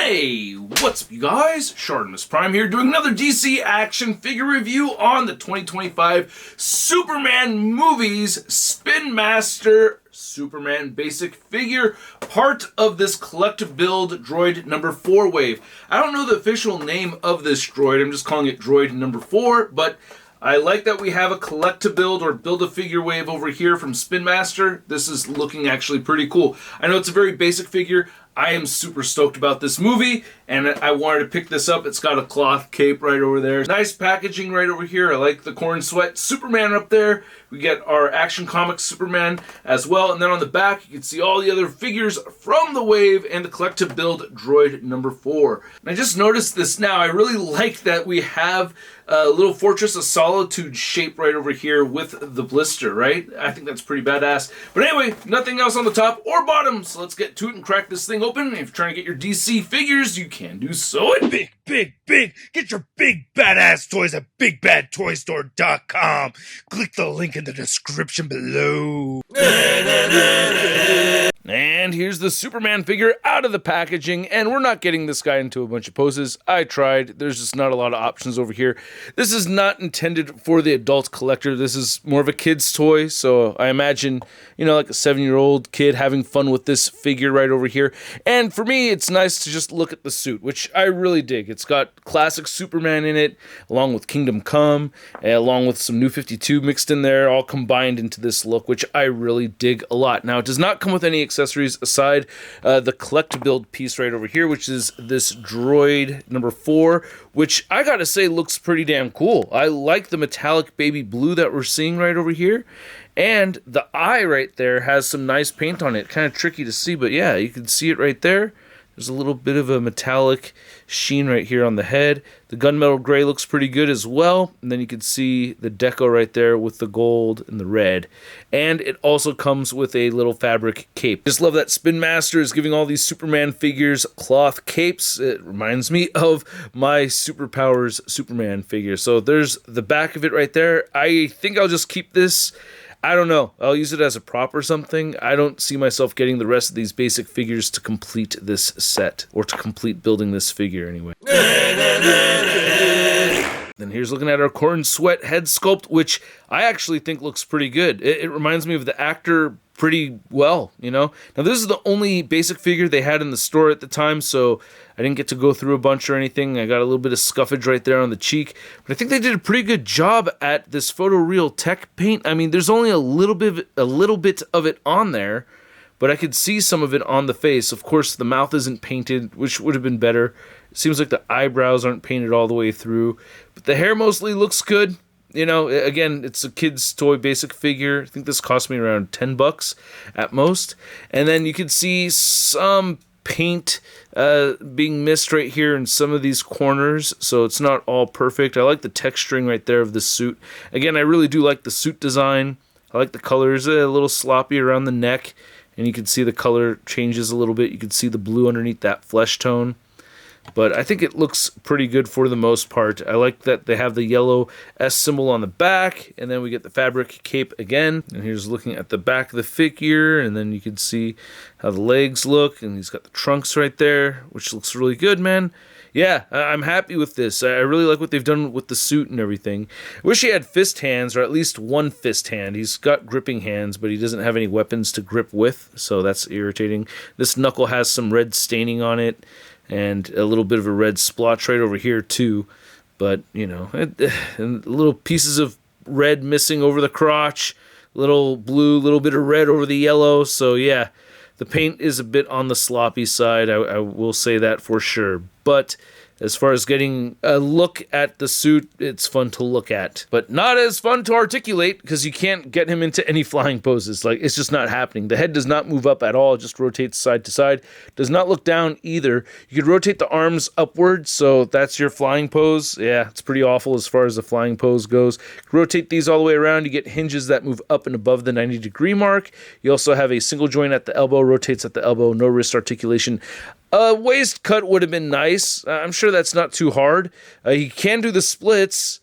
Hey, what's up you guys? ShartimusPrime here doing another DC action figure review on the 2025 Superman movies Spinmaster Superman basic figure, part of this collective build Droid number 4 wave. I don't know the official name of this droid, I'm just calling it Droid number 4, but I like that we have a collect-to-build or build-a-figure wave over here from Spinmaster. This is looking actually pretty cool. I know it's a very basic figure. I am super stoked about this movie, and I wanted to pick this up. It's got a cloth cape right over there. Nice packaging right over here. I like the corn sweat Superman up there. We get our Action Comics Superman as well. And then on the back, you can see all the other figures from the wave and the collective build Droid number 4. And I just noticed this now. I really like that we have a little Fortress of Solitude shape right over here with the blister, right? I think that's pretty badass. But anyway, nothing else on the top or bottom, so let's get to it and crack this thing open. If you're trying to get your DC figures, you can do so at Big! Get your big badass toys at BigBadToyStore.com. Click the link in the description below. And here's the Superman figure out of the packaging, and we're not getting this guy into a bunch of poses. I tried. There's just not a lot of options over here. This is not intended for the adult collector. This is more of a kid's toy, so I imagine, you know, like a 7-year-old kid having fun with this figure right over here. And for me, it's nice to just look at the suit, which I really dig. It's got classic Superman in it, along with Kingdom Come, along with some New 52 mixed in there, all combined into this look, which I really dig a lot. Now, it does not come with any accessories aside the collect-to-build piece right over here, which is this Droid number 4, which I gotta say looks pretty damn cool. I like the metallic baby blue that we're seeing right over here, and the eye right there has some nice paint on it. Kind of tricky to see, but yeah, you can see it right there. There's a little bit of a metallic sheen right here on the head. The gunmetal gray looks pretty good as well. And then you can see the deco right there with the gold and the red. And it also comes with a little fabric cape. Just love that Spinmaster is giving all these Superman figures cloth capes. It reminds me of my Superpowers Superman figure. So there's the back of it right there. I think I'll just keep this. I don't know. I'll use it as a prop or something. I don't see myself getting the rest of these basic figures to complete this set, or to complete building this figure anyway. Then here's looking at our corn sweat head sculpt, which I actually think looks pretty good. It reminds me of the actor pretty well, you know? Now, this is the only basic figure they had in the store at the time, so I didn't get to go through a bunch or anything. I got a little bit of scuffage right there on the cheek, but I think they did a pretty good job at this photoreal tech paint. I mean, there's only a little bit of it on there, but I could see some of it on the face. Of course, the mouth isn't painted, which would have been better. It seems like the eyebrows aren't painted all the way through, but the hair mostly looks good. You know, again, it's a kid's toy basic figure. I think this cost me around $10 at most. And then you can see some paint being missed right here in some of these corners, so it's not all perfect. I like the texturing right there of the suit. Again, I really do like the suit design. I like the colors, a little sloppy around the neck, and you can see the color changes a little bit. You can see the blue underneath that flesh tone. But I think it looks pretty good for the most part. I like that they have the yellow S symbol on the back, and then we get the fabric cape again. And here's looking at the back of the figure, and then you can see how the legs look, and he's got the trunks right there, which looks really good, man. Yeah, I'm happy with this. I really like what they've done with the suit and everything. I wish he had fist hands, or at least one fist hand. He's got gripping hands, but he doesn't have any weapons to grip with, so that's irritating. This knuckle has some red staining on it, and a little bit of a red splotch right over here too, but you know, and little pieces of red missing over the crotch, little blue, little bit of red over the yellow. So yeah, the paint is a bit on the sloppy side, I will say that for sure. But as far as getting a look at the suit, it's fun to look at. But not as fun to articulate, because you can't get him into any flying poses. Like, it's just not happening. The head does not move up at all. It just rotates side to side. Does not look down either. You could rotate the arms upwards, so that's your flying pose. Yeah, it's pretty awful as far as the flying pose goes. Rotate these all the way around. You get hinges that move up and above the 90-degree mark. You also have a single joint at the elbow, rotates at the elbow, no wrist articulation. A waist cut would have been nice. I'm sure that's not too hard. He can do the splits.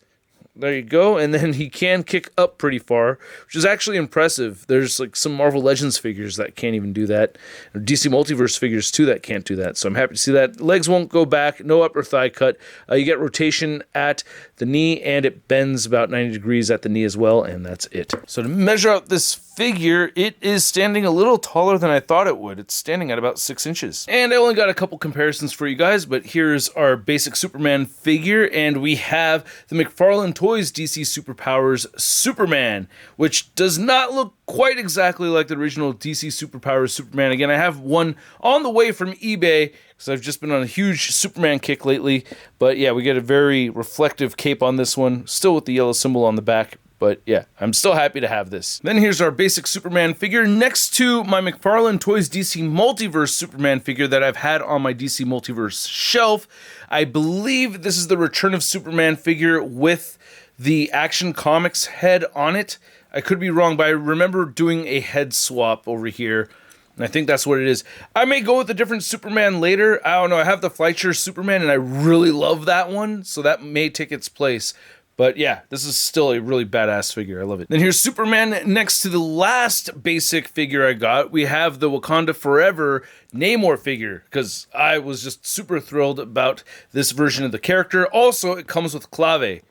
There you go. And then he can kick up pretty far, which is actually impressive. There's like some Marvel Legends figures that can't even do that. DC Multiverse figures too that can't do that. So I'm happy to see that. Legs won't go back. No upper thigh cut. You get rotation at the knee, and it bends about 90 degrees at the knee as well, and that's it. So to measure out this figure, it is standing a little taller than I thought it would. It's standing at about 6 inches. And I only got a couple comparisons for you guys, but here's our basic Superman figure, and we have the McFarlaneToys DC Superpowers Superman, which does not look quite exactly like the original DC Superpowers Superman. Again, I have one on the way from eBay, because I've just been on a huge Superman kick lately. But yeah, we get a very reflective cape on this one, still with the yellow symbol on the back. But yeah, I'm still happy to have this. Then here's our basic Superman figure next to my McFarlaneToys DC Multiverse Superman figure that I've had on my DC Multiverse shelf. I believe this is the Return of Superman figure with the Action Comics head on it. I could be wrong, but I remember doing a head swap over here. And I think that's what it is. I may go with a different Superman later. I don't know. I have the Fleischer Superman, and I really love that one. So that may take its place. But yeah, this is still a really badass figure. I love it. Then here's Superman next to the last basic figure I got. We have the Wakanda Forever Namor figure, because I was just super thrilled about this version of the character. Also, it comes with clave.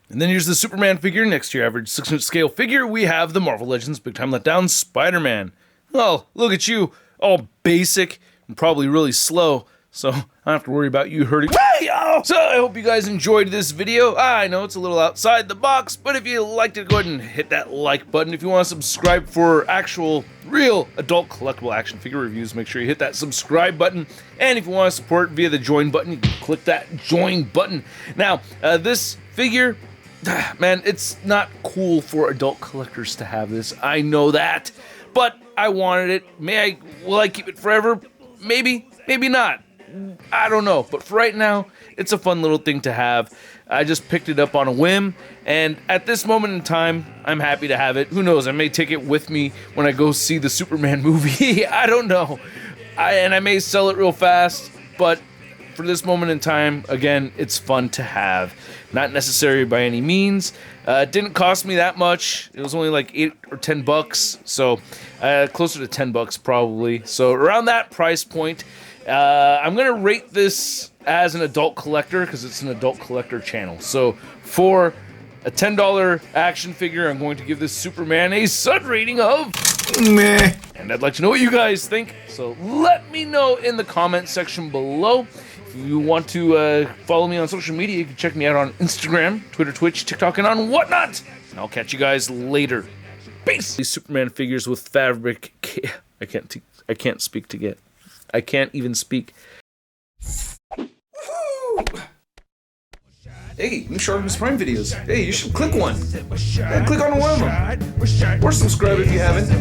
And then here's the Superman figure next to your average 6-inch scale figure. We have the Marvel Legends Big Time Letdown Spider-Man. Oh, look at you, all basic and probably really slow. So I don't have to worry about you hurting. So I hope you guys enjoyed this video. I know it's a little outside the box, but if you liked it, go ahead and hit that like button. If you want to subscribe for actual, real adult collectible action figure reviews, make sure you hit that subscribe button. And if you want to support via the join button, you can click that join button. Now, this figure, man, it's not cool for adult collectors to have this. I know that, but I wanted it. Will I keep it forever? Maybe, maybe not. I don't know, but for right now, it's a fun little thing to have. I just picked it up on a whim, and at this moment in time, I'm happy to have it. Who knows, I may take it with me when I go see the Superman movie. I don't know. I may sell it real fast, but for this moment in time, again, it's fun to have. Not necessary by any means. It didn't cost me that much. It was only like $8 or $10, so closer to $10 probably. So around that price point. I'm going to rate this as an adult collector because it's an adult collector channel. So for a $10 action figure, I'm going to give this Superman a sud rating of meh. And I'd like to know what you guys think. So let me know in the comment section below. If you want to follow me on social media, you can check me out on Instagram, Twitter, Twitch, TikTok, and on whatnot. And I'll catch you guys later. Peace. These Superman figures with fabric. I can't speak to get. I can't even speak. Woo! Hey, new ShartimusPrime videos. Hey, you should click one. Yeah, click on one of them. Or subscribe if you haven't.